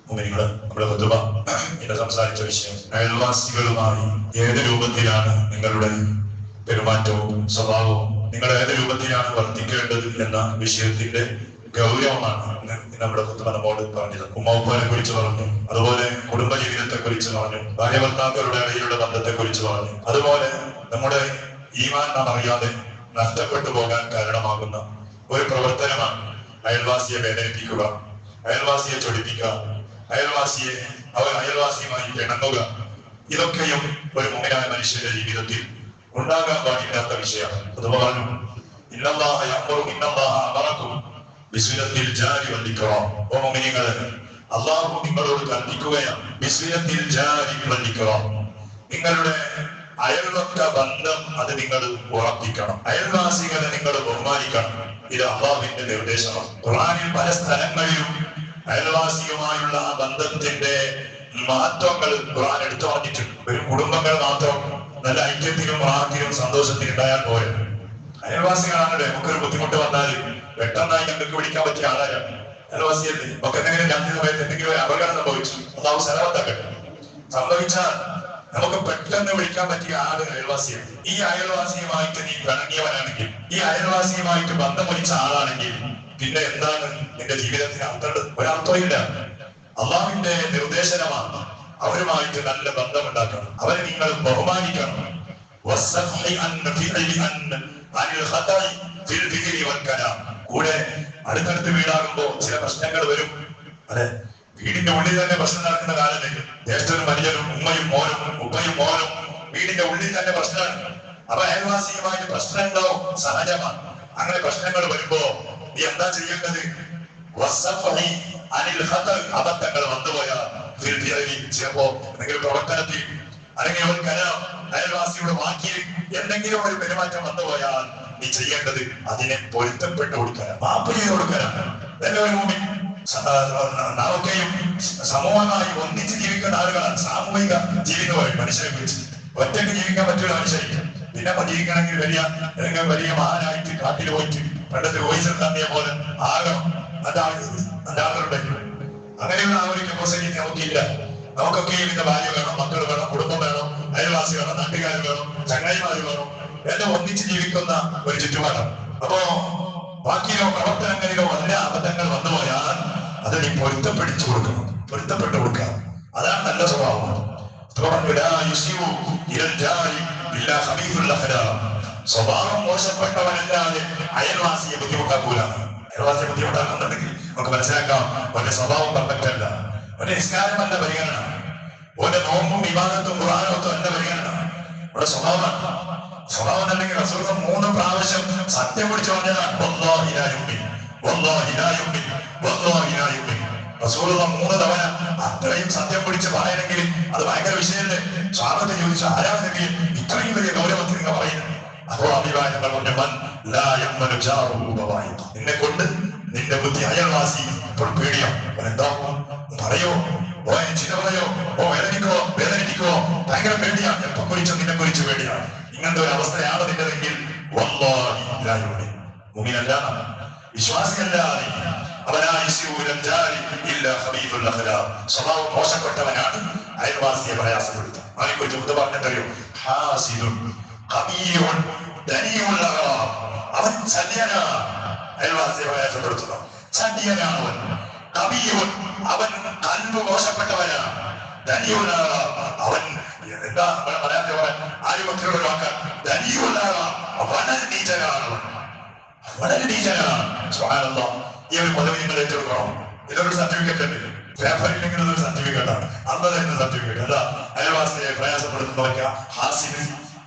മുഅ്മിനീങ്ങളെ, നമ്മുടെ ഖുതുബ ഇന്ന് സംസാരിച്ച വിഷയം അയൽവാസികളുമായി ഏത് രൂപത്തിലാണ് നിങ്ങളുടെ പെരുമാറ്റവും സ്വഭാവവും, നിങ്ങൾ ഏത് രൂപത്തിലാണ് വർത്തിക്കേണ്ടത് എന്ന വിഷയത്തിന്റെ ഗൗരവമാണ് നമ്മുടെ ഖുതുബ നമ്മോട് പറഞ്ഞത്. ഉമ്മ കുറിച്ച് പറഞ്ഞു, അതുപോലെ കുടുംബജീവിതത്തെ കുറിച്ച് പറഞ്ഞു, ഭാര്യ ഭർത്താക്കളുടെ ഇടയിലുള്ള ബന്ധത്തെ കുറിച്ച് പറഞ്ഞു, അതുപോലെ നമ്മുടെ ഈമാൻ നാം അറിയാതെ നഷ്ടപ്പെട്ടു പോകാൻ കാരണമാകുന്ന ഒരു പ്രവർത്തനമാണ് അയൽവാസിയെ വേദനിപ്പിക്കുക, അയൽവാസിയെ ചൊടിപ്പിക്കുക, അയൽവാസിയുമായി ഇണങ്ങുക. ഇതൊക്കെയും ഒരു മുഅ്മിനായ മനുഷ്യന്റെ ജീവിതത്തിൽ ഉണ്ടാകാൻ പാടില്ലാത്ത വിഷയമാണ്. അത് പറഞ്ഞു, ഇന്നല്ലാഹ യഅ്മുറു ഇന്നല്ലാഹ അമറക്കും ബിസ്മില്ലത്തിൽ ജാരി വൽ ഇക്റാം. ഓ മുഅ്മിനീങ്ങളെ, അല്ലാഹു നിങ്ങളോട് കൽപ്പിക്കുകയാണ്, ബിസ്മില്ലത്തിൽ ജാരി വൽ ഇക്റാം. നിങ്ങളുടെ അയൽവക്ക ബന്ധം അത് നിങ്ങൾ ഉറപ്പിക്കണം, അയൽവാസികളെ നിങ്ങൾ ബഹുമാനിക്കണം. ഇത് അല്ലാഹുവിന്റെ നിർദ്ദേശമാണ്. ഖുർആനിൽ പല സ്ഥലങ്ങളിലും അയൽവാസിയുമായുള്ള ആ ബന്ധത്തിന്റെ മഹത്വങ്ങൾ ഖുർആൻ എടുത്തു പറഞ്ഞിട്ടുണ്ട്. ഒരു കുടുംബങ്ങൾ മാത്രം നല്ല ഐക്യത്തിലും റാഹത്തിലും സന്തോഷത്തിലും ഉണ്ടായാൽ പോരെ. അയൽവാസികളാണല്ലേ നമുക്കൊരു ബുദ്ധിമുട്ട് വന്നാൽ പെട്ടെന്നായി ഞങ്ങൾക്ക് വിളിക്കാൻ പറ്റിയ ആളാരാണ്? അയൽവാസിയല്ലേ. ഒക്കെ എന്തെങ്കിലും രണ്ട് സമയത്ത് എന്തെങ്കിലും ഒരു അപകടം സംഭവിച്ചു, അല്ലാഹു സലാമത്താക്കട്ടെ, സംഭവിച്ചാൽ നമുക്ക് പെട്ടെന്ന് വിളിക്കാൻ പറ്റിയ ആള് അയൽവാസിയാണ്. ഈ അയൽവാസിയുമായിട്ട് നീ പിണങ്ങിയവനാണെങ്കിൽ, ഈ അയൽവാസിയുമായിട്ട് ബന്ധം വിളിച്ച ആളാണെങ്കിൽ പിന്നെ എന്താണ് നിന്റെ ജീവിതത്തിന് അർത്ഥമുള്ളത്? ഒരർത്ഥമില്ല. അള്ളാഹുവിന്റെ നിർദ്ദേശനമാണ് അവരുമായിട്ട് നല്ല ബന്ധം ഉണ്ടാക്കണം, അവരെ നിങ്ങൾ ബഹുമാനിക്കണം. കൂടെ അടുത്തടുത്ത് വീടാകുമ്പോ ചില പ്രശ്നങ്ങൾ വരും. അല്ലെ, വീടിന്റെ ഉള്ളിൽ തന്നെ പ്രശ്നം നടക്കുന്ന കാലത്ത് ജ്യേഷ്ഠനും അനുജനും ഉമ്മയും മോനും ഉപ്പയും മോനും വീടിന്റെ ഉള്ളിൽ തന്നെ പ്രശ്നമാണ്. അപ്പൊ അയൽവാസിയുമായിട്ട് പ്രശ്നം ഉണ്ടാവും, സഹജമാണ്. അങ്ങനെ പ്രശ്നങ്ങൾ വരുമ്പോ നീ എന്താ ചെയ്യേണ്ടത്? അബദ്ധങ്ങൾ വന്നുപോയാൽ ചിലപ്പോ എന്തെങ്കിലും പ്രവർത്തനത്തിൽ അല്ലെങ്കിൽ ഒരു അയൽവാസിയുടെ വാക്കിൽ എന്തെങ്കിലും ഒരു പെരുമാറ്റം വന്നുപോയാൽ നീ ചെയ്യേണ്ടത് അതിനെ പൊരുത്തപ്പെട്ട് കൊടുക്കാൻ, മാപ്പ് ചെയ്ത് കൊടുക്കാനാണ്. നാമൊക്കെയും സമൂഹമായി ഒന്നിച്ച് ജീവിക്കുന്ന ആളുകളാണ്. സാമൂഹിക ജീവിതമായി മനുഷ്യരെ കുറിച്ച് ഒറ്റയ്ക്ക് ജീവിക്കാൻ പറ്റുന്ന മനുഷ്യരിക്കും. പിന്നെ ജീവിക്കണമെങ്കിൽ വലിയ മഹാനായിട്ട് കാട്ടിൽ പോയിട്ട് പണ്ടത്തെ വോയിസ് തന്നിയ പോലെ ആകണം, അതാളുകളുടെ അങ്ങനെയുള്ള ആ ഒരു കപ്പാസിറ്റി നമുക്കില്ല. നമുക്കൊക്കെ ഇതിന്റെ ഭാര്യ വേണം, മക്കൾ വേണം, കുടുംബം വേണം, അയൽവാസി വേണം, നാട്ടുകാർ വേണം, ചങ്ങായിമാര് വേണം, എല്ലാം ഒന്നിച്ച് ജീവിക്കുന്ന ഒരു ചുറ്റുപാടാണ്. അപ്പോ ബാക്കിയോ പ്രവർത്തനങ്ങളിലോ വല്ല അബദ്ധങ്ങൾ വന്നുപോയാൽ അത് നീ പൊരുത്തപ്പെടിച്ചു കൊടുക്കണം, പൊരുത്തപ്പെട്ടു കൊടുക്കാം. അതാണ് നല്ല സ്വഭാവം. സ്വഭാവം മോശപ്പെട്ടവനല്ലാതെ അയൽവാസിയെ ബുദ്ധിമുട്ടാക്കൂല. അയൽവാസിയെ ബുദ്ധിമുട്ടാക്കുന്നുണ്ടെങ്കിൽ നമുക്ക് മനസ്സിലാക്കാം അവന്റെ സ്വഭാവം പെർഫെക്റ്റ് അല്ല, അവന്റെ നിസ്കാരമല്ല പരിഗണന, അവന്റെ നോമ്പും വിവാദത്തും ഖുർആനത്തും അല്ല പരിഗണന, അവരുടെ സ്വഭാവമാണ്. സ്വഭാവം അല്ലെങ്കിൽ റസൂൽ 3 പ്രാവശ്യം സത്യം പിടിച്ചു പറഞ്ഞതാണ് വല്ലാഹി ലാ യുമിൻ, വല്ലാഹി ലാ യുമിൻ, വല്ലാഹി ലാ യുമിൻ. റസൂൽ 3 തവണ അത്രയും സത്യം പിടിച്ച് പറയണമെങ്കിൽ അത് ഭയങ്കര വിഷയല്ലേ. സ്വഹാബത്ത് ചോദിച്ചു, ആരാണ് നബി ഇത്രയും വലിയ ഗൗരവത്തിൽ നിങ്ങൾ പറയുന്നത്? അപ്പോ അഭിപ്രായങ്ങൾ നിന്നെ കൊണ്ട് നിന്റെ ബുദ്ധി അയൽവാസി ഇപ്പോൾ പേടിയോ എന്താ പറയോ, ചില പറയോ, വേദനിക്കോ, ഭയങ്കര പേടിയാണ്. എപ്പോ കുറിച്ചും നിന്നെ കുറിച്ച് പേടിയാണ്. ഇങ്ങനത്തെ ഒരു അവസ്ഥയാണ് നിന്റെതെങ്കിൽ മുഅ്മിനല്ലാതെ വിശ്വാസിയല്ലാതെ സ്വഭാവം മോശപ്പെട്ടവനാണ് അയൽവാസിയെ പ്രയാസപ്പെടുത്തും. അതിനെക്കുറിച്ച് പറഞ്ഞിട്ടറിയോ? അവൻ ചല്യനാണ്, അയൽവാസിയെ പ്രയാസപ്പെടുത്തുന്നു. ചല്യനാണ് അവൻ. കവിയവൻ, അവൻ കൽബ് മോശപ്പെട്ടവനാണ്. ധനിയുള്ളാണ് അവൻ. എന്താ മലയാളത്തിൽ പറയാൻ ആരുമൊക്കെയുള്ള വാക്കാൻ? ധനിയുള്ളാണ്, വളരെ നീചനാണ് അവൻ, വളരെ നീചനാണ്. സുബ്ഹാനല്ലാഹ്. ഈ ഒരു പദവി നിങ്ങൾ ഏറ്റെടുക്കണം. ഇതൊരു സർട്ടിഫിക്കറ്റ് ഉണ്ട്, പേപ്പറില്ലെങ്കിൽ ഇതൊരു സർട്ടിഫിക്കറ്റ് ആണ്. അന്ന് തന്നെ സർട്ടിഫിക്കറ്റ്. അതാ അയൽവാസിയെ പ്രയാസപ്പെടുത്തുന്നവർക്ക് ഹാസിന്,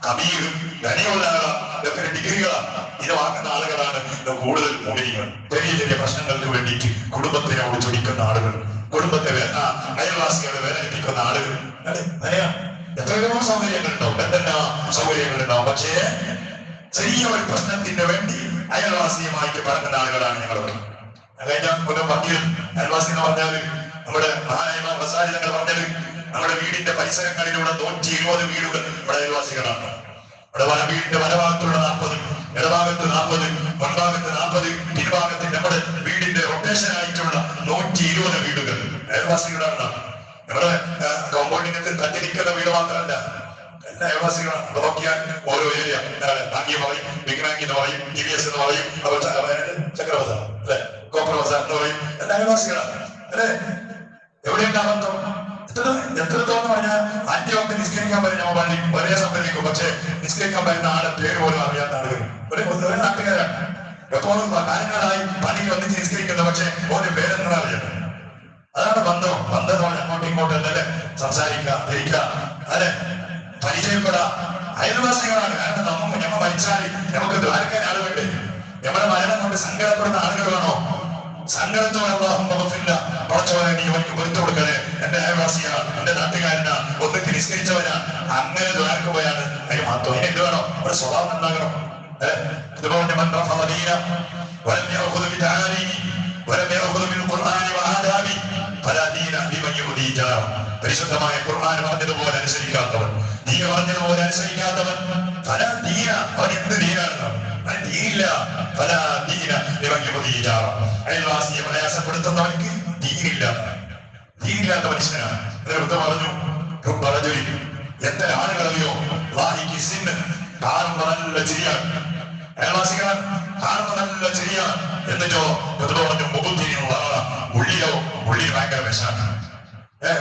കബീർ, ധനിയുള്ളാണ്, ഇതൊക്കെ ഡിഗ്രികളാണ്. ഇത് വാങ്ങുന്ന ആളുകളാണ് കൂടുതൽ മുഅ്മിനീങ്ങൾ. ചെറിയ ചെറിയ പ്രശ്നങ്ങൾക്ക് വേണ്ടിയിട്ട് കുടുംബത്തിനെ ഒളിച്ചൊടിക്കുന്ന ആളുകൾ, കുടുംബത്തെ അയൽവാസികളെ വേദനിപ്പിക്കുന്ന ആളുകൾ. എത്രയോ സൗകര്യങ്ങളുണ്ടാവും, എന്തെല്ലാം സൗകര്യങ്ങളുണ്ടാവും. പക്ഷേ ചെറിയ ഒരു പ്രശ്നത്തിന് വേണ്ടി അയൽവാസിയുമായിട്ട് പറഞ്ഞ ആളുകളാണ് ഞങ്ങൾ. കഴിഞ്ഞ ഒരു വക്കീൽ അയൽവാസി എന്ന് പറഞ്ഞാൽ നമ്മുടെ മഹാനായ ഇമാം ഗസാലി തങ്ങൾ പറഞ്ഞത് നമ്മുടെ വീടിന്റെ പരിസരങ്ങളിലൂടെ 120 വീടുകൾ നമ്മുടെ അയൽവാസികളാണ്. നമ്മുടെ വീടിന്റെ വലഭാഗത്തുള്ള 40, ഇടഭാഗത്ത് 40, മുൻഭാഗത്ത് 40, പിൻഭാഗത്ത് നമ്മുടെ വീടിന്റെ റൊട്ടേഷൻ ആയിട്ടുള്ള 120 വീടുകൾ അയൽവാസികളാണ്. നമ്മുടെ കോമ്പൗണ്ടിനകത്ത് തട്ടിരിക്കുന്ന വീട് മാത്രമല്ല, എല്ലാ അയൽവാസികളാണ്. നോക്കിയാൽ ഓരോ ഏരിയ താങ്ങിയ പറയും, ബിഗ്നാങ് എന്ന് പറയും, TVS എന്ന് പറയും, ചക്രവസ അല്ലെ, കോപ്രവസ എന്ന് പറയും, എല്ലാ അയൽവാസികളാണ് അല്ലെ. എവിടെയുണ്ടാ ബന്ധം? എത്രത്തോളം പറഞ്ഞാൽ 5 വക്ത് നിസ്കരിക്കാൻ പറയും ഞമ്മ പള്ളി ഒരേ സംബന്ധിക്കും. പക്ഷെ നിസ്കരിക്കാൻ പറയുന്ന ആളെ പേര് പോലും അറിയാത്ത ആളുകൾ ഒരു നാട്ടുകാരാണ്. എപ്പോഴും കാര്യങ്ങളായി പള്ളിയിൽ ഒന്നിച്ച് നിസ്കരിക്കുന്നത്, പക്ഷെ ഓരോ പേരെന്താ അറിയാം. അതാണ് ബന്ധം. ബന്ധം എന്ന് പറഞ്ഞാൽ അങ്ങോട്ടും ഇങ്ങോട്ടും അല്ലേ സംസാരിക്കുക, ധരിക്കുക, അല്ലെ പരിചയപ്പെടാം. അയൽവാസികളാണ്. കാരണം ഞമ്മ മരിച്ചാൽ നമുക്ക് ദ്വാരക്കാൻ ആളുകളുണ്ട്. നമ്മുടെ മരണം കൊണ്ട് സങ്കടപ്പെടുന്ന ആളുകൾ വേണോ? സങ്കടത്തോടെ പടച്ചവനെ നീ അവർക്ക് പൊരുത്തു കൊടുക്കണേ, എന്റെ അയൽവാസിയാണ്, എന്റെ നാട്ടുകാരനാ, ഒന്നിച്ച് നിസ്കരിച്ചവനാ, അങ്ങനെ ദ്വാരക്കുമ്പോഴാണ് അതിന് മാത്രം. ഇനി എന്ത് വേണം? ഒരു സ്വഭാവം നന്നാകണം. അതുപോലെ പരിശുദ്ധമായ ഖുർആൻ പറഞ്ഞതുപോലെ അനുസരിക്കാത്തവൻ, നീ പറഞ്ഞതുപോലെ അനുസരിക്കാത്തവൻ അവൻ എന്ത് ദീനാണ്? ദീനില്ല. അയൽവാസിയെ പ്രയാസപ്പെടുത്തുന്നവർക്ക് ദീനില്ല, ദീനില്ലാത്ത മനുഷ്യനാണ്. പറഞ്ഞു എത്ര ആളുകളറിയോ കാണുമ്പോ നല്ല ചിരിയാണ്, അയൽവാസികൾ കാണുമ്പോ നല്ല ചിരിയാണ്. എന്നിട്ടോ പറഞ്ഞു മുഖത്തിരിയുള്ള ഉള്ളിൽ ഭയങ്കര വിഷമാണ്.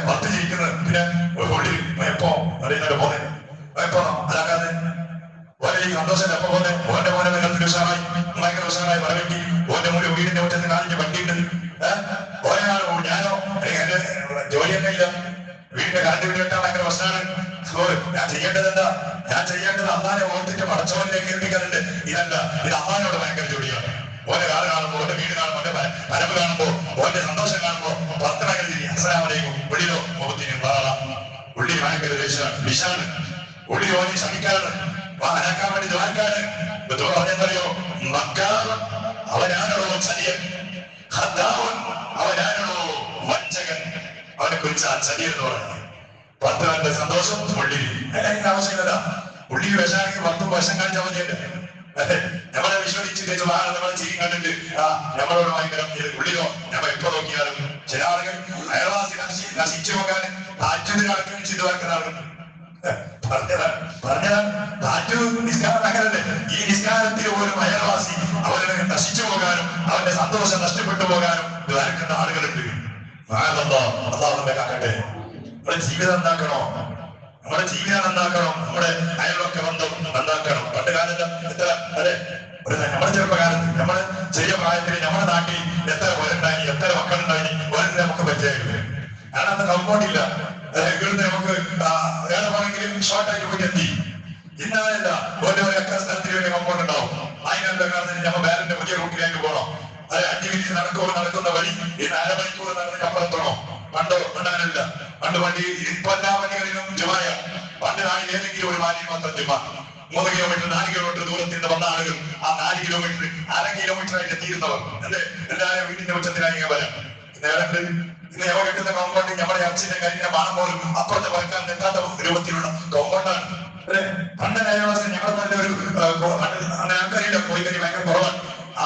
പത്ത് ചിരിക്കുന്നത് പിന്നെ ഉള്ളിൽ എപ്പോ അറിയുന്നവരെ പോലെ എപ്പോ അതാക്കാതെ ഓരോ സന്തോഷം എപ്പോ പോലെ ഓന്റെ മോനെ വെള്ളത്തിൽ ഉഷാറായി ഭയങ്കര ഉഷാറായി വരവെട്ടി ഓന്റെ മൂല വീടിന്റെ മുറ്റത്ത് കാണിച്ച് വണ്ടിയുണ്ട്. ഓരോ ഞാനോ എന്റെ ജോലി തന്നെ ഇല്ല, വീടിന്റെ കറണ്ട് വീട് കെട്ടാൻ ഭയങ്കര പ്രശ്നമാണ്. ഞാൻ ചെയ്യേണ്ടത് എന്താ? ഞാൻ ചെയ്യേണ്ടത് അള്ളാനെ ഓർത്തിട്ട് പടച്ചവനിലേക്ക് ഏൽപ്പിക്കാറുണ്ട്. ഇതല്ല, ഇത് അള്ളാനോട് ഭയങ്കര ജോലിയാണ്. ഓന്റെ കാറ് കാണുമ്പോ, ഓന്റെ വീട് കാണുമ്പോ, ഓന്റെ പരമ്പ് കാണുമ്പോ, ഓന്റെ സന്തോഷം കാണുമ്പോ പത്ത് ഭയങ്കര തിരി അസ്സലാമലൈക്കും. ഉള്ളിലോ മുഖത്തിന് ഉള്ളിൽ ഭയങ്കര വിഷാണ്. ഉള്ളിൽ ഓനെ ശമിക്കാണ്, അനക്കാൻ വേണ്ടി ദ്വാരക്കാണ്. പറഞ്ഞെന്നറിയോ? അവനാണോ ചതിയൻ, അവനാണോ വഞ്ചകൻ. അവനെ കുറിച്ച് ആ ചതി എന്ന് പറയുന്നത് പത്ത് സന്തോഷം ഉള്ളിൽ. അതിന് ആവശ്യമില്ല. ഉള്ളിൽ വിഷാണെങ്കിൽ 10 വർഷം കാണിച്ചാൽ മതിയല്ലേ? അല്ലെ, നമ്മളെ വിശ്വസിച്ചിട്ട് നമ്മളെ ചിരി കണ്ടിട്ട് നമ്മളോട് ഭയങ്കര ഉള്ളിലോ നമ്മൾ എപ്പോ നോക്കിയാലും ചില ആളുകൾ അയൽവാസി നശിച്ചു പോകാൻ താറ്റതിനടക്കം ചെയ്തു വെക്കുന്ന ആളുകൾ പറഞ്ഞതാണ്. താറ്റു നിസ്കാരം അങ്ങനല്ലേ? ഈ നിസ്കാരത്തിൽ പോലും അയൽവാസി അവരെ നശിച്ചു പോകാനും അവന്റെ സന്തോഷം നഷ്ടപ്പെട്ടു പോകാനും ദ്വാരക്കുന്ന ആളുകളുണ്ട്. അള്ളാഹുവിനെ കാക്കട്ടെ. നമ്മുടെ ജീവിതം നന്നാക്കണോ? നമ്മുടെ ജീവിതം നന്നാക്കണം. നമ്മുടെ അയൽവക്ക ബന്ധം നന്നാക്കണം. പണ്ട് കാലത്ത് എത്ര അല്ലെ, നമ്മുടെ ചെറുപ്പകാലത്ത് നമ്മുടെ ചെറിയ പ്രായത്തിൽ നമ്മുടെ നാട്ടിൽ എത്ര പേരുണ്ടായി, എത്ര മക്കളുണ്ടായി, ഓരോന്നും നമുക്ക് പറ്റിയായിരുന്നു. കാരണം അന്ന് കമ്പൗണ്ടില്ല. ഇവിടുന്ന് നമുക്ക് വേറെ പോണെങ്കിലും ഷോർട്ടായിട്ട് പോയിട്ട് എത്തി. ഇന്നല്ല ഓരോ സ്ഥലത്തിൽ ഒരു കമ്പൗണ്ട് ഉണ്ടാവും. അതിനെന്താ കാരണം നമ്മൾ വേറെ പുതിയ റൂട്ടിലേക്ക് പോകണം. അത് 5 മിനിറ്റ് നടക്കുന്ന വഴി ഇന്ന് അരമണിക്കൂർ നടന്നിട്ട് അപ്പുറത്തോണോ? പണ്ടല്ല. പണ്ട് വണ്ടി ഇപ്പൊ എല്ലാ വണ്ടികളിലും ജുമായ. പണ്ട് നാട്ടിൽ ഏതെങ്കിലും ഒരു വാലിൽ മാത്രം ജുമ. 3 കിലോമീറ്റർ 4 കിലോമീറ്റർ ദൂരത്തിൽ നിന്ന് വന്ന ആളുകൾ ആ 4 കിലോമീറ്റർ 1/2 കിലോമീറ്ററായിട്ട് എത്തിയിരുന്നവർ അല്ലെ എല്ലാവരും വീടിന്റെ ഉച്ചത്തിലായി വരാം. ഇന്ന് ഞമ്മ കിട്ടുന്ന കോമ്പൗണ്ട് നമ്മുടെ അച്ഛന്റെ കരിന്റെ മാണം പോലും അപ്പുറത്തെ വരക്കാൻ നിൽക്കാത്ത രൂപത്തിലുള്ള കോമ്പൗണ്ടാണ്. പണ്ട് അയൽവാസി ഞങ്ങളുടെ നല്ലൊരു അങ്ങനെ ആൾക്കാരില്ല, കോഴിക്കരി ഭയങ്കര കുറവാണ്,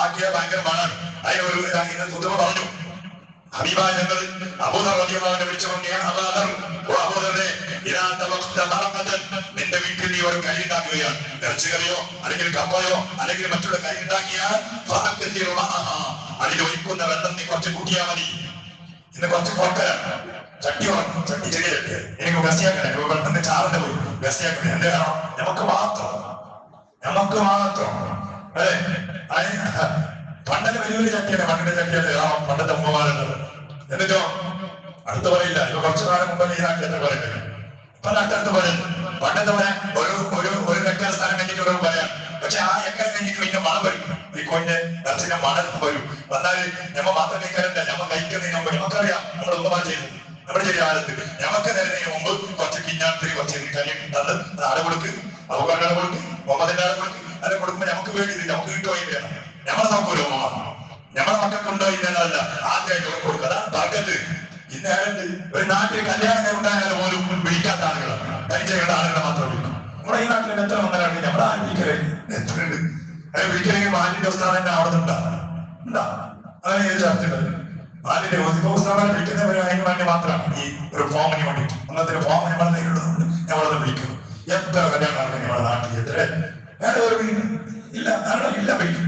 ആക്കിയ ഭയങ്കര മണാണ്. അതിനൊരു ഇന്ന് കുതുമ പറഞ്ഞു. ഹബീബായ ഞങ്ങൾ അബൂദർ റളിയല്ലാഹു വിളിച്ചു നിന്റെ വീട്ടിൽ നീ ഒരു കരി ഉണ്ടാക്കുകയാണ്, ഇറച്ചിക്കറിയോ അല്ലെങ്കിൽ കപ്പയോ അല്ലെങ്കിൽ മറ്റുള്ള കരി ഉണ്ടാക്കിയാൽ അതിൽ ഒഴിക്കുന്ന വെള്ളം നീ കുറച്ച് കൂട്ടിയാൽ മതി. ഇന്ന് കുറച്ച് കുറക്കലാണ്, ചട്ടി ചെറിയ ചട്ടി എനിക്ക് ഗസ്റ്റിയാക്കണേ, വെള്ളത്തിന്റെ ചാറിന്റെ പോയി ഗസ്റ്റിയാക്കണേ. എന്റെ കാണോ നമുക്ക് മാത്രം അല്ലെ. പണ്ടത്തെ വലിയ വലിയ ചട്ടിയാണ്, പണ്ടിന്റെ ചട്ടിയാണ് പണ്ടത്തെ ഉമ്മമാരുള്ളത്. എന്നിട്ടോ അടുത്ത് പറയില്ല. ഇപ്പൊ കുറച്ചു കാലം മുമ്പ് ഈ നാട്ടിൽ എത്ര പറയുന്നത് ഇപ്പൊ നാട്ടടുത്ത് പറയുന്നു. പണ്ടത്തെ പറയാൻ ഒരു ഹെക്ടർ സ്ഥലം കഴിഞ്ഞിട്ട് ഒരു പറയാം. പക്ഷെ ആ ഹെക്ടർ കഴിഞ്ഞിട്ട് പിന്നെ മണം വരും. ഈ കോഴിന്റെ ഇറച്ചിന്റെ മണം വരും. വന്നാൽ ഞമ്മ മാത്രം കഴിക്കാറില്ല, ഞമ്മ കഴിക്കുന്നതിന് മുമ്പ് നമുക്കറിയാം നമ്മുടെ ഉമ്മമാർ ചെയ്തത്. നമ്മുടെ ചെറിയ കാലത്ത് ഞമ്മക്ക് തരുന്നതിന് മുമ്പ് കുറച്ച് കിഞ്ഞാത്തിരി കുറച്ച് കരി തന്ന് ആടെ കൊടുക്ക്, അവകാരുടെ കൊടുക്ക്, മുഹമ്മദിന്റെ ആടെ കൊടുക്ക്. അല്ലെ കൊടുക്കുമ്പോ നമുക്ക് വേണ്ടി നമുക്ക് കിട്ടുകയും വേണം. ഞമ്മളെ നോക്കൂല ഉമ്മമാർ, ഞമ്മളെ മക്കൾക്ക് ഉണ്ടോ ഇല്ലല്ല ആദ്യമായിട്ട് കൊടുക്കുക. അതാണ് തർക്കത്ത്. ഇന്നാരുണ്ട് ഒരു നാട്ടിൽ കല്യാണം ഉണ്ടായാലും പോലും വിളിക്കാത്ത ആളുകളാണ്, പരിചയമുള്ള ആളുകളെ മാത്രം വിളിക്കും. നമ്മുടെ ഈ നാട്ടിൽ എത്ര വന്നാലാണ് നമ്മുടെ ആരും വിളിക്കലേ എത്രയുണ്ട്. അത് വിളിക്കലെങ്കിൽ മാലിന്റെ ഉസ്താദ് തന്നെ അവിടെ ഉണ്ടാ അങ്ങനെ ചർച്ചയുണ്ട്. അതിന്റെ പുസ്തകം വിളിക്കുന്നവരെ അതിന് വേണ്ടി മാത്രം ഈ ഒരു ഫോമിന് വേണ്ടിയിട്ട് അന്നത്തെ ഫോം നമ്മൾ നേരിടുന്നുണ്ട്. ഞങ്ങളത് വിളിക്കുന്നു. എത്ര കല്യാണമാണ് നമ്മുടെ നാട്ടിൽ? എത്ര ഇല്ല ഇല്ല വിളിക്കും.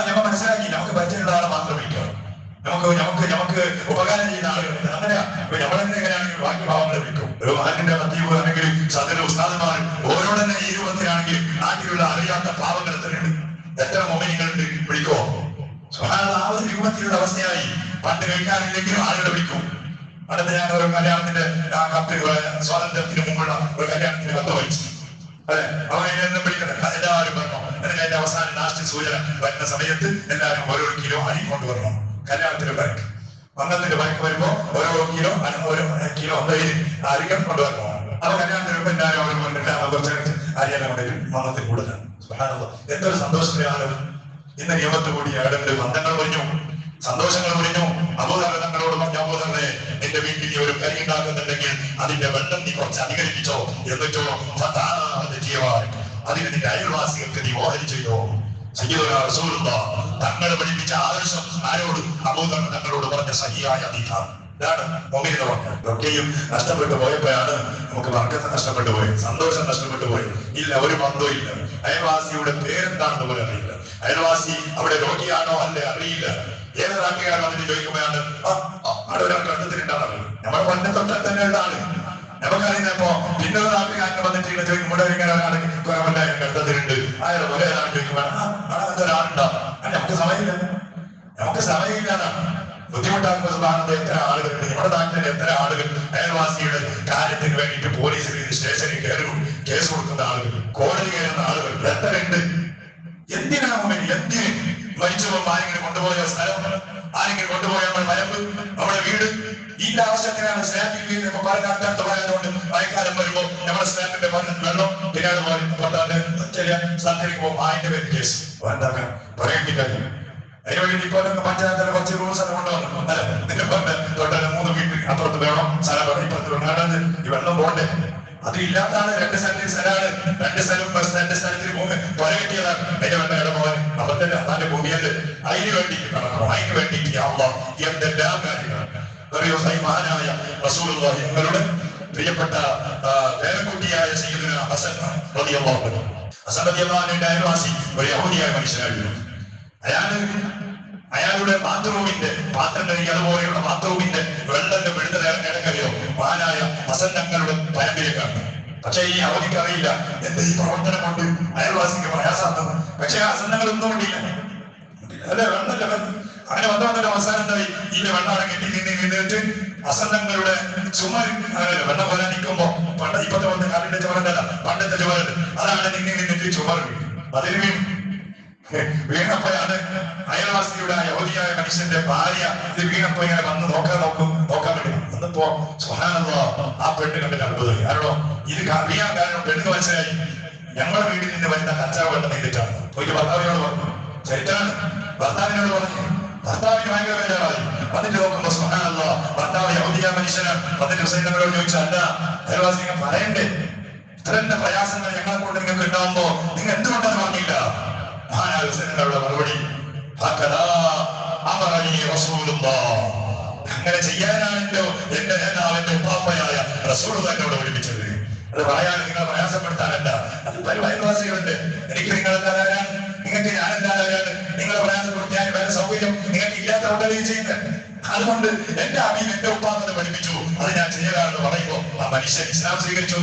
ഞങ്ങൾ മനസ്സിലാക്കി നമുക്ക് പരിചയമുള്ള ആളെ മാത്രം വിളിക്കാം. നമുക്ക് ഉപകാരം ചെയ്യുന്ന ആളുകളുണ്ട്. അങ്ങനെയാ നമ്മളെന്നെ എങ്ങനെയാണെങ്കിൽ ബാക്കി ഭാവങ്ങളെ വിളിക്കും. ഒരു മകന്റെ മദ്യവ് ആണെങ്കിൽ സദന ഉസ്താദന്മാർ ഓരോ തന്നെ ഈ രൂപത്തിലാണെങ്കിൽ നാട്ടിലുള്ള അറിയാത്ത പാവങ്ങൾ എത്രയുണ്ട്, എത്ര മൊബൈലുകളുണ്ട്, വിളിക്കോ? ആ ഒരു രൂപത്തിലുള്ള അവസ്ഥയായി. പണ്ട് കഴിക്കാനില്ലെങ്കിലും ആളുകളെ വിളിക്കും. അടുത്ത ഞാൻ ഒരു കല്യാണത്തിന്റെ കത്ത് സ്വാതന്ത്ര്യത്തിന് മുമ്പുള്ള ഒരു കല്യാണത്തിന്റെ കത്ത് വായിച്ചു. അതെ, അവനെ വിളിക്കണം. എല്ലാവരും വരണം. എന്നിട്ട് അതിന്റെ അവസാനം ലാസ്റ്റ് സൂചന വരുന്ന സമയത്ത് എല്ലാവരും ഓരോ കിലോ അരി കൊണ്ടുവരണം. കല്യാണത്തിന്റെ ബൈക്ക് വന്നത്തിന്റെ ബൈക്ക് വരുമ്പോ ഓരോ കിലോ അരികൾ കൊണ്ടുവരണം. അപ്പൊ കല്യാണത്തിന് മുമ്പ് എല്ലാവരും അവർ കൊണ്ടിട്ട് കുറച്ച് അരിയെല്ലാം കൊണ്ടുവരും. വന്നത്തിൽ കൂടുതലാണ്. എന്തൊരു സന്തോഷത്തിലാണ്. ഇന്ന് നിയമത്ത് കൂടി ഏടന്റെ ബന്ധങ്ങൾ ഒഴിഞ്ഞു, സന്തോഷങ്ങൾ ഒഴിഞ്ഞു. അബൂദർ തങ്ങളോട് പറഞ്ഞു, അബൂദറെ എന്റെ വീട്ടിൽ നീ ഒരു കരി ഉണ്ടാക്കുന്നുണ്ടെങ്കിൽ അതിന്റെ വെള്ളം നീ കുറച്ച് അധികരിപ്പിച്ചോ, എന്നിട്ടോ അതിന് നിന്റെ അയൽവാസികൾക്ക് നീ ഓഹരി ചെയ്തോ. സയ്യിദുനാ റസൂലുള്ളാഹ് തങ്ങൾ പഠിപ്പിച്ച ആദർശം ആരോട്? അബൂദർ തങ്ങളോട് പറഞ്ഞ സഹിയായ ഹദീസാണ്. ഇതാണ് മുഅ്മിനീങ്ങളുടെ വാക്ക്. ഇതൊക്കെയും നഷ്ടപ്പെട്ടു പോയപ്പോഴാണ് നമുക്ക് ബർക്കത്ത് നഷ്ടപ്പെട്ടു പോയത്, സന്തോഷം നഷ്ടപ്പെട്ടു പോയത്. ഇല്ല, ഒരു ബന്ധവും ഇല്ല. അയൽവാസിയുടെ പേരെന്താണെന്ന് പോലും അറിയില്ല. അയൽവാസി അവിടെ രോഗിയാണോ അല്ലെ അറിയില്ല. ഏത് നാട്ടുകാരോ അതിന് ചോദിക്കുമ്പോഴാണ് അവിടെ ഒരാൾ കണ്ടത്തിലുണ്ടാണ്. നമ്മുടെ പണ്ട് തൊട്ടാൽ തന്നെ ഉള്ളതാണ് നമുക്കറിയുന്നപ്പോ. പിന്നെ ഒരു നാട്ടുകാരനെ വന്നിട്ട് ചോദിക്കുമ്പോൾ ഇങ്ങനെ ഒരാൾ കണ്ടത്തിലുണ്ട്, അയാൾ ഒരേ ആൾ ചോദിക്കുമ്പോൾ ഒരാളുണ്ടോ? നമുക്ക് സമയമില്ല. ബുദ്ധിമുട്ടാക്കുന്ന എത്ര ആളുകളുണ്ട് നമ്മുടെ നാട്ടിൽ, എത്ര ആളുകൾ അയൽവാസിയുടെ കാര്യത്തിന് വേണ്ടിയിട്ട് പോലീസിൽ സ്റ്റേഷനിൽ കയറും, കേസ് കൊടുക്കുന്ന ആളുകൾ, കോടതി കയറുന്ന ആളുകൾ എത്രയുണ്ട്. എന്തിനാണ് എന്തിന് മരിച്ചപ്പോൾ ആരെങ്കിലും കൊണ്ടുപോയ സ്ഥലം, ആരെങ്കിലും കൊണ്ടുപോയ നമ്മുടെ വരമ്പ്, നമ്മുടെ വീട്, ഈ ആവശ്യത്തിനാണ് സ്ലാബിൽ വീട് പറഞ്ഞാൽ പറയാതുകൊണ്ട് മഴക്കാലം വരുമ്പോ നമ്മുടെ സ്ലാബിന്റെ വെള്ളം പിന്നീട് ചെറിയ സ്ഥലത്തേക്ക് പോകും. അതിന്റെ പേര് കേസ് എന്താക്കാൻ പറയേണ്ടി കാര്യം. അതിനുവേണ്ടി ഇപ്പൊ പഞ്ചായത്തിലെ കുറച്ച് റൂൾസ് എല്ലാം കൊണ്ടുവന്നു. അല്ലെ, നിന്റെ തൊട്ടല്ല 3 വീട്ടിൽ അപ്പുറത്ത് വേണം സ്ഥലം, ഇപ്പുറത്ത് ഈ വെള്ളം പോണ്ടേ. അത് ഇല്ലാത്താണ് 2 സ്ഥലത്തിന് സ്ഥലമാണ്. 2 സ്ഥലത്തിന് ഭൂമി പൊരകെട്ടിയതാണ്. അതിന്റെ വെള്ളം ഇട പോകാൻ അപ്പത്തന്നെ അതാന്റെ ഭൂമിയല്ലേ. അതിന് വേണ്ടിയിട്ട് കടക്കണം. അതിന് വേണ്ടിയിട്ട് എന്തെല്ലാം കാര്യങ്ങളാണ്. മഹാനായ റസൂലുള്ളാഹി ഞങ്ങളുടെ പ്രിയപ്പെട്ട പേരക്കുട്ടിയായ സയ്യിദുനാ ഹസൻ റളിയല്ലാഹു അൻഹു. ഹസൻ റളിയല്ലാഹു അൻഹുവിന്റെ അയൽവാസി ഒരു യഹൂദിയായ മനുഷ്യനായിരുന്നു. അയാളുടെ ബാത്റൂമിന്റെ പാത്രം കഴുകി അതുപോലെയുള്ള ബാത്റൂമിന്റെ വെള്ളന്റെ വെളുത്തറിയോ മഹാനായ ഹസൻ തങ്ങളുടെ പരമ്പരക്കാണ്. പക്ഷെ ഈ അവധിക്ക് അറിയില്ല എന്റെ ഈ പ്രവർത്തനം കൊണ്ട് അയൽവാസിക്ക് പ്രയാസമാണ്. പക്ഷെ ഹസൻ തങ്ങൾ ഒന്നും കൊണ്ടില്ല, അല്ലെ വെള്ളല്ല. അങ്ങനെ വന്നവരുടെ അവസാനം എന്തായി? ഇതിന്റെ വെള്ളം കെട്ടി നിന്നിട്ട് ഹസൻ തങ്ങളുടെ ചുമർ വെള്ളം പോലെ നിൽക്കുമ്പോ ഇപ്പത്തെ വന്ന് കറിന്റെ ചുമരല്ല, പണ്ടത്തെ ചുമരുണ്ട്, അതാണ് നിന്നിട്ട് ചുമർ അതിന് വീണപ്പോഴാണ് അയൽവാസിയുടെ യഹൂദിയായ മനുഷ്യന്റെ ഭാര്യ ഇത് വീണപ്പോ ഇങ്ങനെ വന്ന് നോക്കാൻ വേണ്ടി വന്നപ്പോ സുബ്ഹാനല്ലാഹ് ആ പെണ്ണ് കണ്ടിട്ട് അത്ഭുതമായി. കാരണം ഇത് അറിയാൻ കാരണം പെണ്ണ് മനസ്സിലായി ഞങ്ങളുടെ വീട്ടിൽ നിന്ന് വരുന്ന കച്ചാവ് വെള്ളം നേരിട്ടാണ്. പോയിട്ട് ഭർത്താവിനോട് പറഞ്ഞു, ചരിത്രാണ്. ഭർത്താവിനോട് പറഞ്ഞു, ഭർത്താവിന് ഭയങ്കര വേദനയായി. വന്നിട്ട് നോക്കുമ്പോ സുബ്ഹാനല്ലാഹ് ഭർത്താവ് യഹൂദിയായ മനുഷ്യനാണ്. വന്നിട്ട് ഹുസൈനോട് ചോദിച്ചു, അല്ല അയൽവാസി നിങ്ങൾ പറയണ്ടേ, ഇത്രന്റെ പ്രയാസങ്ങൾ ഞങ്ങളെ കൊണ്ട് നിങ്ങൾക്ക് ഉണ്ടാവുമ്പോ നിങ്ങൾ എന്തുകൊണ്ടെന്ന് പറഞ്ഞില്ല? മഹാനായ മറുപടി, അങ്ങനെ ചെയ്യാനാണല്ലോ എന്റെ നേതാവിന്റെ ഉപ്പാപ്പയായ റസൂലുള്ളാഹി എന്നോട് പഠിപ്പിച്ചത്. അത് പറയാൻ നിങ്ങളെ പ്രയാസപ്പെടുത്താനല്ല. അത് പരിവാസികളുണ്ട്. എനിക്ക് നിങ്ങളെല്ലാവരാണ്, നിങ്ങൾക്ക് ഞാനെല്ലാവരാണ്. നിങ്ങളെ പ്രയാസപ്പെടുത്തിയാൽ വേറെ സൗകര്യം നിങ്ങൾക്ക് ഇല്ലാത്ത ഉടനെ ചെയ്യുന്നത്. അതുകൊണ്ട് എന്റെ അമീൻ എന്റെ ഉപ്പാപ്പനെ പഠിപ്പിച്ചു, അത് ഞാൻ ചെയ്യാറാണെന്ന് പറയുമ്പോ ആ മനുഷ്യൻ ഇസ്ലാം സ്വീകരിച്ചു.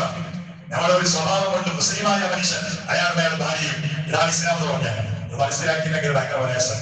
ഞങ്ങളുടെ ഒരു സ്വഭാവം കൊണ്ട് മുസ്ലിമായ മനുഷ്യൻ അയാളുടെ ഭാര്യയും ഇതാണ് ഇസ്ലാം എന്ന് പറഞ്ഞാൽ മനസ്സിലാക്കിയില്ലെങ്കിൽ ഭയങ്കര പ്രയാസം.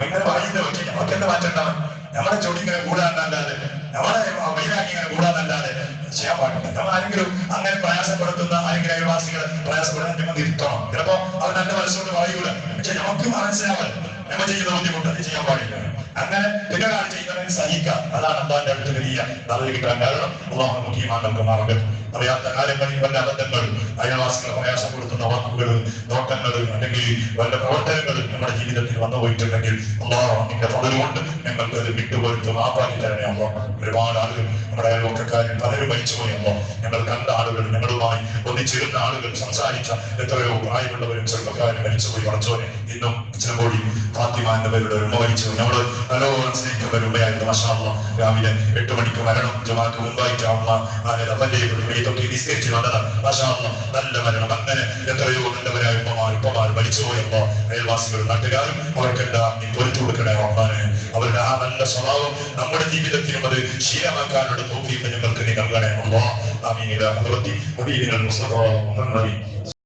ഇങ്ങനെ പറയുന്നത് പക്ഷേ നമുക്ക് എന്താ മാറ്റണ്ടാവും? നമ്മുടെ ചൊടി ഇങ്ങനെ കൂടാന്നല്ലാതെ, നമ്മുടെ വൈരാഗ്യം ഇങ്ങനെ കൂടാന്നല്ലാതെ ചെയ്യാൻ പാടില്ല. നമ്മൾ ആരെങ്കിലും അങ്ങനെ പ്രയാസപ്പെടുത്തുന്ന ആരെങ്കിലും അയൽവാസികളെ പ്രയാസപ്പെടുത്താൻ നമ്മൾ നിർത്തണം. ചിലപ്പോ അവർ നല്ല മനസ്സോട് പറയൂല, പക്ഷെ നമുക്ക് മനസ്സിലാവാൻ നമ്മൾ ചെയ്യുന്ന ബുദ്ധിമുട്ട് അത് ചെയ്യാൻ പാടില്ല. അങ്ങനെ പിന്നൊരാൾ ചെയ്യുന്നതിന് സഹിക്കാം. അതാണ് അള്ളാന്റെ അടുത്ത് വലിയ നല്ല കിട്ടാൻ കാരണം. അള്ളാഹു നമുക്ക് ഈമാൻ നൽകുമാറാകട്ടെ. അറിയാത്ത കാര്യങ്ങളിൽ വല്ല അബദ്ധങ്ങൾ, അയൽവാസികളെ പ്രയാസപ്പെടുത്തുന്ന വാക്കുകൾ, നോട്ടങ്ങൾ, അല്ലെങ്കിൽ വല്ല പ്രവർത്തനങ്ങൾ നമ്മുടെ ജീവിതത്തിൽ വന്നു പോയിട്ടുണ്ടെങ്കിൽ അള്ളാഹു നിന്റെ പതിവുകൊണ്ട് ഞങ്ങൾക്ക് അത് വിട്ടുപോയിട്ട് മാപ്പാക്കി തരണേ. അല്ലോ ഒരുപാട് ആളുകൾ നമ്മുടെ അയൽവക്കക്കാരിൽ പലരും മരിച്ചുപോയല്ലോ. ഞങ്ങൾ കണ്ട ആളുകൾ, ഞങ്ങളുമായി ഒന്നിച്ചിരുന്ന ആളുകൾ, സംസാരിച്ച എത്രയോ പ്രായമുള്ളവരും ചെറുപ്പക്കാരും മരിച്ചുപോയി. വളച്ചോനെ ഇന്നും ചിലപ്പോഴി ഫാത്തിമ എന്നവരുടെ ഉമ്മ മരിച്ചു. നമ്മൾ നല്ലോണം സ്നേഹിക്കുന്ന ഒരു ഉമ്മയായിരുന്നു. മാഷാ അല്ലാഹ്. രാവിലെ 8 മണിക്ക് മരണം, ജമാഅത്ത് മുമ്പായിട്ട് അമ്മ ഇതൊക്കെ നിസ്കരിച്ച് വന്നതാണ്. മാഷാ അല്ലാഹ്. നല്ല മരണം. അങ്ങനെ എത്രയോ നല്ലവരായ ഉപ്പമാർ മരിച്ചുപോയപ്പോ അയൽവാസികളും നാട്ടുകാരും അവർക്കെല്ലാം നീ പൊരുത്തു കൊടുക്കണേ റഹ്മാനെ. അവരുടെ ആ നല്ല സ്വഭാവം നമ്മുടെ ജീവിതത്തിലും അത് ശീലമാക്കാനുള്ള തൗഫീഖ് ഞങ്ങൾക്ക് നീ നൽകണേ അല്ലാഹ്. ആമീൻ. മുസ്തഫ മുഹമ്മദ്